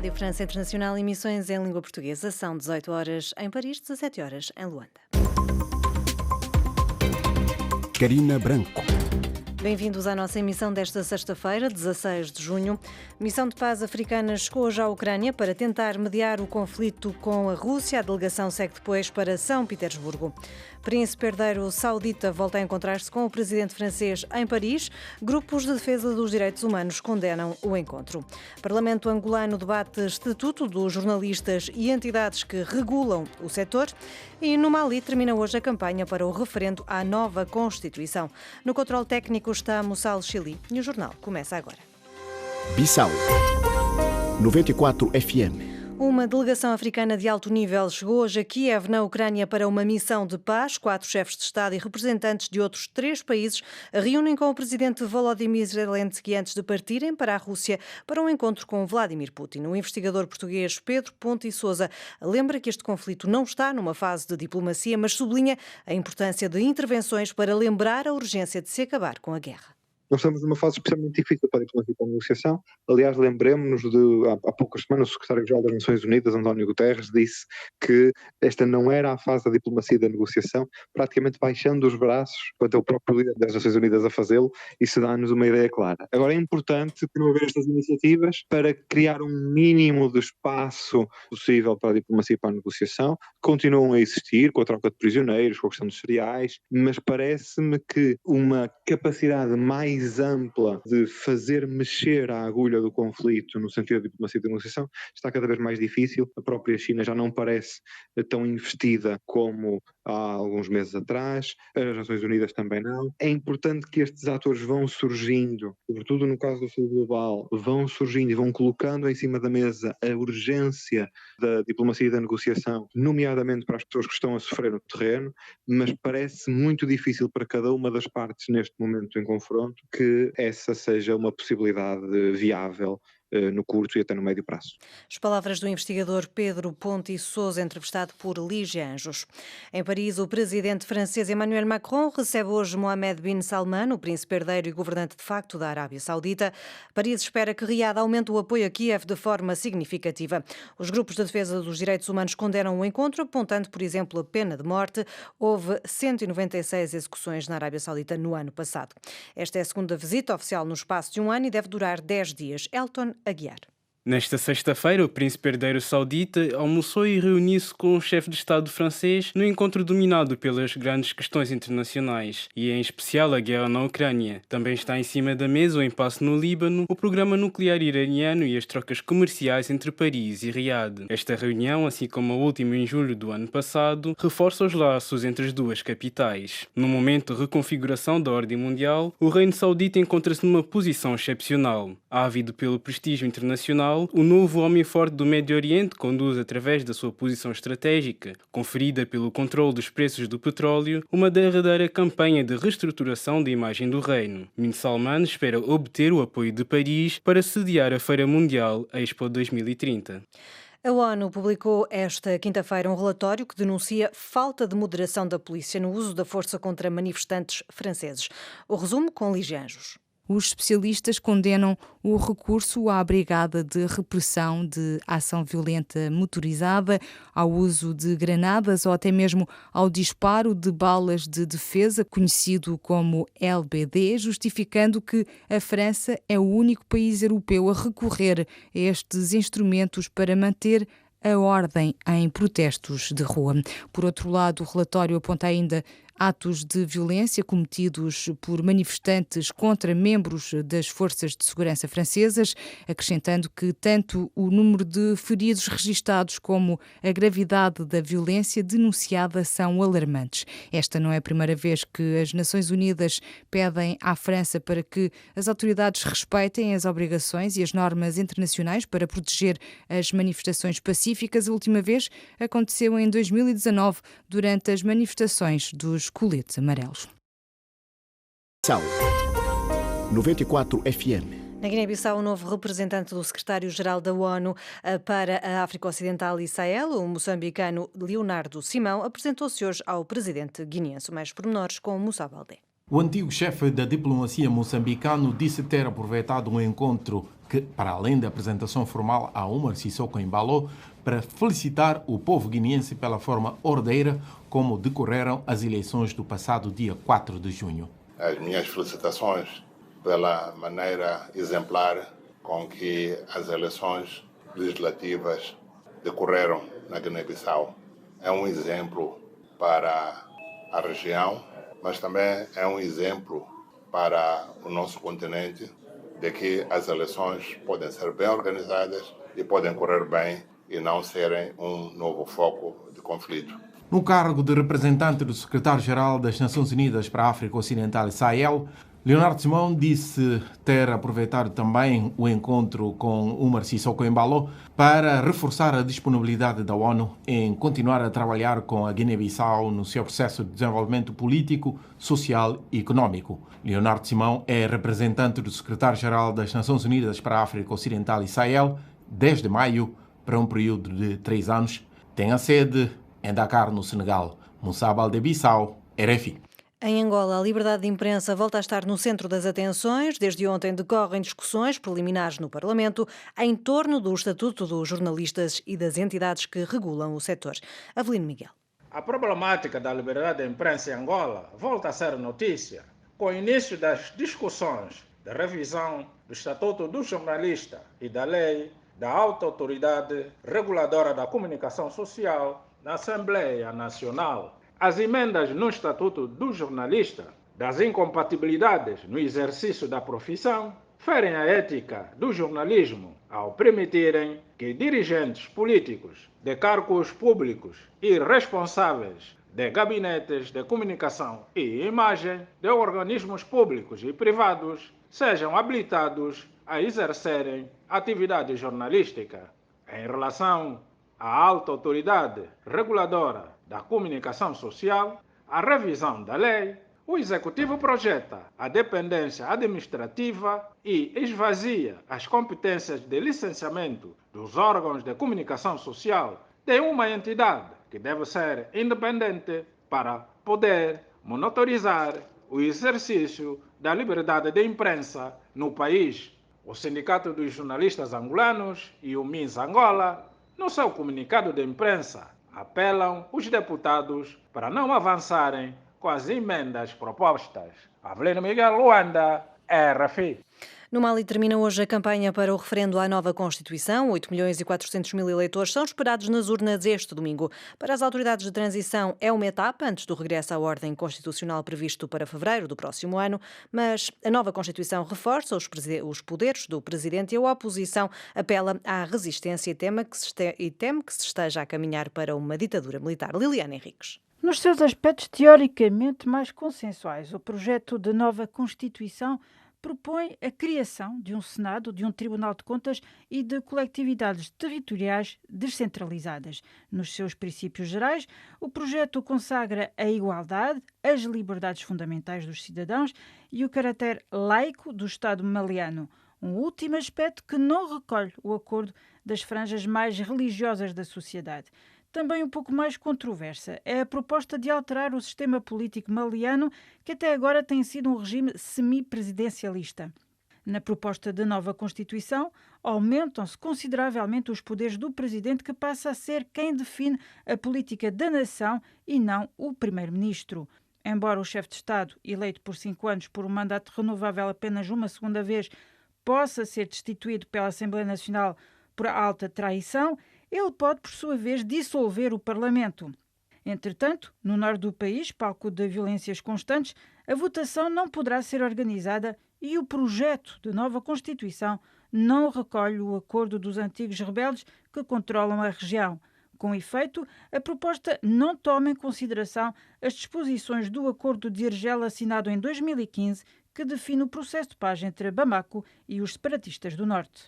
Rádio França Internacional, emissões em língua portuguesa. São 18 horas em Paris, 17 horas em Luanda. Carina Branco. Bem-vindos à nossa emissão desta sexta-feira, 16 de junho. Missão de paz africana chegou hoje à Ucrânia para tentar mediar o conflito com a Rússia. A delegação segue depois para São Petersburgo. Príncipe herdeiro saudita volta a encontrar-se com o presidente francês em Paris. Grupos de defesa dos direitos humanos condenam o encontro. Parlamento angolano debate estatuto dos jornalistas e entidades que regulam o setor. E no Mali termina hoje a campanha para o referendo à nova Constituição. No controle técnico está Mussal Chili e o jornal começa agora. Bissau 94 FM. Uma delegação africana de alto nível chegou hoje a Kiev, na Ucrânia, para uma missão de paz. 4 chefes de Estado e representantes de outros 3 países reúnem com o presidente Volodymyr Zelensky antes de partirem para a Rússia para um encontro com Vladimir Putin. O investigador português Pedro Ponte Sousa lembra que este conflito não está numa fase de diplomacia, mas sublinha a importância de intervenções para lembrar a urgência de se acabar com a guerra. Nós estamos numa fase especialmente difícil para a diplomacia e para a negociação. Aliás, lembremos-nos de, há poucas semanas, o secretário-geral das Nações Unidas, António Guterres, disse que esta não era a fase da diplomacia e da negociação, praticamente baixando os braços, quanto é o próprio líder das Nações Unidas a fazê-lo. Isso dá-nos uma ideia clara. Agora, é importante promover estas iniciativas para criar um mínimo de espaço possível para a diplomacia e para a negociação. Continuam a existir, com a troca de prisioneiros, com a questão dos cereais, mas parece-me que uma capacidade mais ampla de fazer mexer a agulha do conflito no sentido da diplomacia e da negociação está cada vez mais difícil. A própria China já não parece tão investida como há alguns meses atrás, as Nações Unidas também não. É importante que estes atores vão surgindo, sobretudo no caso do Sul Global, vão surgindo e vão colocando em cima da mesa a urgência da diplomacia e da negociação, nomeadamente para as pessoas que estão a sofrer no terreno, mas parece muito difícil para cada uma das partes neste momento em confronto que essa seja uma possibilidade viável no curto e até no médio prazo. As palavras do investigador Pedro Ponte Sousa, entrevistado por Lígia Anjos. Em Paris, o presidente francês Emmanuel Macron recebe hoje Mohammed bin Salman, o príncipe herdeiro e governante de facto da Arábia Saudita. Paris espera que Riad aumente o apoio a Kiev de forma significativa. Os grupos de defesa dos direitos humanos condenam o encontro, apontando, por exemplo, a pena de morte. Houve 196 execuções na Arábia Saudita no ano passado. Esta é a segunda visita oficial no espaço de um ano e deve durar 10 dias. Elton Aguiar. Nesta sexta-feira, o príncipe herdeiro saudita almoçou e reuniu-se com o chefe de Estado francês no encontro dominado pelas grandes questões internacionais, e em especial a guerra na Ucrânia. Também está em cima da mesa o impasse no Líbano, o programa nuclear iraniano e as trocas comerciais entre Paris e Riad. Esta reunião, assim como a última em julho do ano passado, reforça os laços entre as duas capitais. No momento de reconfiguração da ordem mundial, o reino saudita encontra-se numa posição excepcional. Ávido pelo prestígio internacional, o novo homem forte do Médio Oriente conduz, através da sua posição estratégica, conferida pelo controle dos preços do petróleo, uma derradeira campanha de reestruturação da imagem do reino. Bin Salman espera obter o apoio de Paris para sediar a Feira Mundial Expo 2030. A ONU publicou esta quinta-feira um relatório que denuncia falta de moderação da polícia no uso da força contra manifestantes franceses. O resumo com Lígia Anjos. Os especialistas condenam o recurso à brigada de repressão de ação violenta motorizada, ao uso de granadas ou até mesmo ao disparo de balas de defesa, conhecido como LBD, justificando que a França é o único país europeu a recorrer a estes instrumentos para manter a ordem em protestos de rua. Por outro lado, o relatório aponta ainda atos de violência cometidos por manifestantes contra membros das forças de segurança francesas, acrescentando que tanto o número de feridos registados como a gravidade da violência denunciada são alarmantes. Esta não é a primeira vez que as Nações Unidas pedem à França para que as autoridades respeitem as obrigações e as normas internacionais para proteger as manifestações pacíficas. A última vez aconteceu em 2019, durante as manifestações dos coletes amarelos. Bissau 94 FM. Na Guiné-Bissau, o novo representante do secretário-geral da ONU para a África Ocidental e Sahel, o moçambicano Leonardo Simão, apresentou-se hoje ao presidente guineense. Mais pormenores com Moussa Baldé. O antigo chefe da diplomacia moçambicano disse ter aproveitado um encontro que, para além da apresentação formal a Umar Sissoko Embalo, para felicitar o povo guineense pela forma ordeira como decorreram as eleições do passado dia 4 de junho. As minhas felicitações pela maneira exemplar com que as eleições legislativas decorreram na Guiné-Bissau. É um exemplo para a região, mas também é um exemplo para o nosso continente de que as eleições podem ser bem organizadas e podem correr bem e não serem um novo foco de conflito. No cargo de representante do secretário-geral das Nações Unidas para a África Ocidental e Sahel, Leonardo Simão disse ter aproveitado também o encontro com Umar Sissoko Embalo para reforçar a disponibilidade da ONU em continuar a trabalhar com a Guiné-Bissau no seu processo de desenvolvimento político, social e econômico. Leonardo Simão é representante do secretário-geral das Nações Unidas para a África Ocidental e Sahel desde maio para um período de 3 anos. Tem a sede em Dakar, no Senegal. Moussa Baldé-Bissau, RFI. Em Angola, a liberdade de imprensa volta a estar no centro das atenções. Desde ontem decorrem discussões preliminares no Parlamento em torno do Estatuto dos Jornalistas e das entidades que regulam o setor. Avelino Miguel. A problemática da liberdade de imprensa em Angola volta a ser notícia, com o início das discussões da revisão do Estatuto do Jornalista e da Lei da Alta Autoridade Reguladora da Comunicação Social na Assembleia Nacional. As emendas no Estatuto do Jornalista, das incompatibilidades no exercício da profissão, ferem a ética do jornalismo ao permitirem que dirigentes políticos de cargos públicos e responsáveis de gabinetes de comunicação e imagem de organismos públicos e privados sejam habilitados a exercerem atividade jornalística. Em relação à alta autoridade reguladora da comunicação social, a revisão da lei, o Executivo projeta a dependência administrativa e esvazia as competências de licenciamento dos órgãos de comunicação social de uma entidade que deve ser independente para poder monitorizar o exercício da liberdade de imprensa no país. O Sindicato dos Jornalistas Angolanos e o MINS Angola, no seu comunicado de imprensa, apelam os deputados para não avançarem com as emendas propostas. Avelino Miguel, Luanda, RFI. No Mali termina hoje a campanha para o referendo à nova Constituição. 8.400.000 eleitores são esperados nas urnas este domingo. Para as autoridades de transição é uma etapa antes do regresso à ordem constitucional previsto para fevereiro do próximo ano, mas a nova Constituição reforça os poderes do presidente e a oposição apela à resistência e teme que se esteja a caminhar para uma ditadura militar. Liliana Henriques. Nos seus aspectos teoricamente mais consensuais, o projeto de nova Constituição propõe a criação de um Senado, de um Tribunal de Contas e de coletividades territoriais descentralizadas. Nos seus princípios gerais, o projeto consagra a igualdade, as liberdades fundamentais dos cidadãos e o caráter laico do Estado maliano. Um último aspecto que não recolhe o acordo das franjas mais religiosas da sociedade. Também um pouco mais controversa é a proposta de alterar o sistema político maliano, que até agora tem sido um regime semipresidencialista. Na proposta de nova Constituição, aumentam-se consideravelmente os poderes do presidente, que passa a ser quem define a política da nação e não o primeiro-ministro. Embora o chefe de Estado, eleito por 5 anos por um mandato renovável apenas uma segunda vez, possa ser destituído pela Assembleia Nacional por alta traição, ele pode, por sua vez, dissolver o Parlamento. Entretanto, no norte do país, palco de violências constantes, a votação não poderá ser organizada e o projeto de nova Constituição não recolhe o acordo dos antigos rebeldes que controlam a região. Com efeito, a proposta não toma em consideração as disposições do Acordo de Argel assinado em 2015, que define o processo de paz entre Bamako e os separatistas do Norte.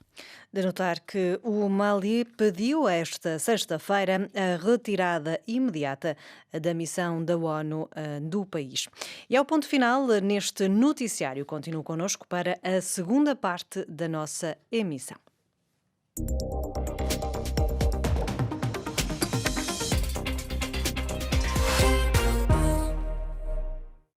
De notar que o Mali pediu esta sexta-feira a retirada imediata da missão da ONU do país. E ao ponto final, neste noticiário, continue connosco para a segunda parte da nossa emissão.